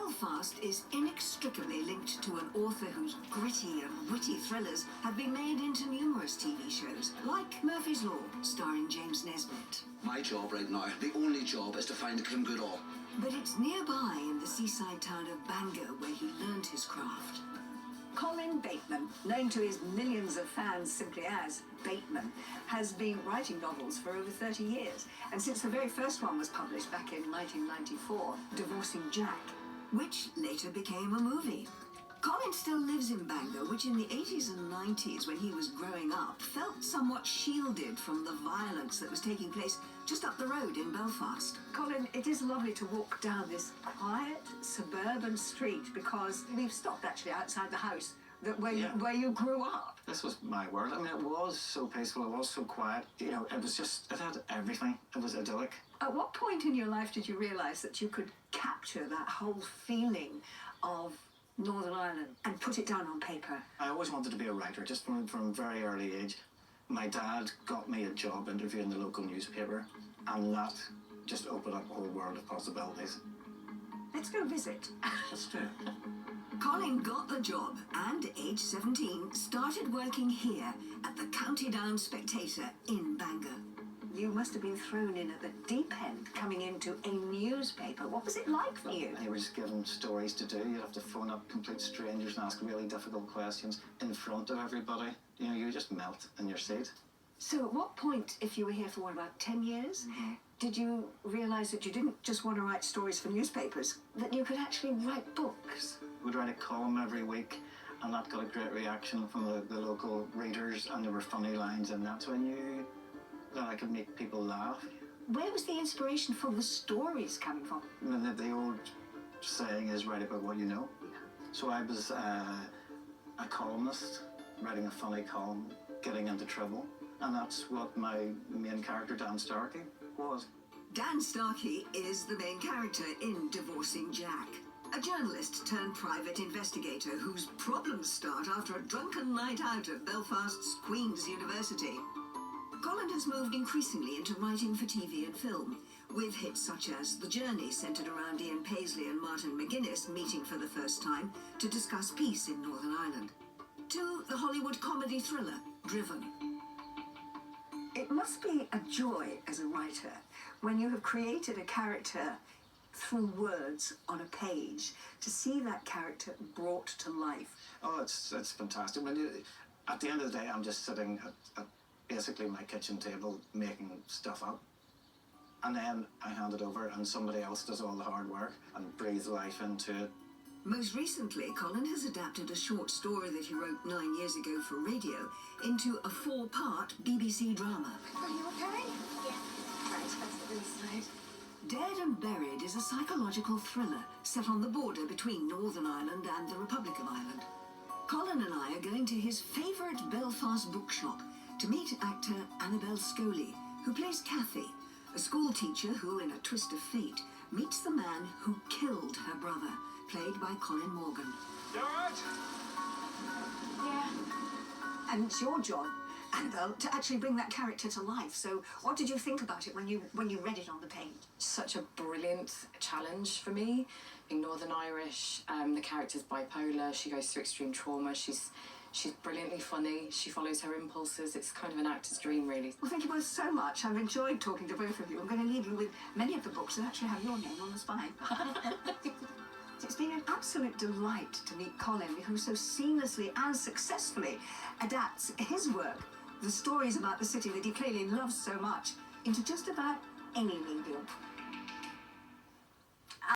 Belfast is inextricably linked to an author whose gritty and witty thrillers have been made into numerous TV shows, like Murphy's Law, starring James Nesbitt. My job right now, the only job, is to find Kim Goodall. But it's nearby in the seaside town of Bangor where he learned his craft. Colin Bateman, known to his millions of fans simply as Bateman, has been writing novels for over 30 years. And since the very first one was published back in 1994, Divorcing Jack, which later became a movie. Colin still lives in Bangor, which in the 80s and 90s, when he was growing up, felt somewhat shielded from the violence that was taking place just up the road in Belfast. Colin, it is lovely to walk down this quiet suburban street because we've stopped actually outside the house where you grew up. This was my world. I mean, it was so peaceful, it was so quiet. You know, it had everything. It was idyllic. At what point in your life did you realise that you could capture that whole feeling of Northern Ireland and put it down on paper? I always wanted to be a writer, just from a very early age. My dad got me a job interviewing the local newspaper, and that just opened up a whole world of possibilities. Let's go visit. Let's do it. Colin got the job and, at age 17, started working here at the County Down Spectator in Bangor. You must have been thrown in at the deep end, coming into a newspaper. What was it like for you? You were just given stories to do. You'd have to phone up complete strangers and ask really difficult questions in front of everybody. You know, you just melt in your seat. So at what point, if you were here for, about 10 years, did you realise that you didn't just want to write stories for newspapers, that you could actually write books? We'd write a column every week, and that got a great reaction from the local readers, and there were funny lines in that, so I knew that I could make people laugh. Where was the inspiration for the stories coming from? I mean, the old saying is write about what you know. Yeah. So I was a columnist, writing a funny column, getting into trouble, and that's what my main character, Dan Starkey, was. Dan Starkey is the main character in Divorcing Jack, a journalist turned private investigator whose problems start after a drunken night out at Belfast's Queen's University. Colin has moved increasingly into writing for TV and film, with hits such as The Journey, centred around Ian Paisley and Martin McGuinness meeting for the first time to discuss peace in Northern Ireland, to the Hollywood comedy thriller, Driven. It must be a joy as a writer when you have created a character through words on a page, to see that character brought to life. Oh, it's fantastic. At the end of the day, I'm just sitting at basically my kitchen table making stuff up, and then I hand it over and somebody else does all the hard work and breathes life into it. Most recently, Colin has adapted a short story that he wrote 9 years ago for radio into a 4-part BBC drama. Are you okay? Yeah. Right, that's the inside. Dead and Buried is a psychological thriller set on the border between Northern Ireland and the Republic of Ireland. Colin and I are going to his favourite Belfast bookshop to meet actor Annabelle Scholey, who plays Kathy, a school teacher who, in a twist of fate, meets the man who killed her brother, played by Colin Morgan. You all right? Yeah. And it's your job, Annabelle, to actually bring that character to life. So what did you think about it when you read it on the page? Such a brilliant challenge for me. Being Northern Irish, the character's bipolar, she goes through extreme trauma, she's brilliantly funny, she follows her impulses. It's kind of an actor's dream, really. Well, thank you both so much. I've enjoyed talking to both of you. I'm going to leave you with many of the books that actually have your name on the spine. It's been an absolute delight to meet Colin, who so seamlessly and successfully adapts his work, the stories about the city that he clearly loves so much, into just about any medium.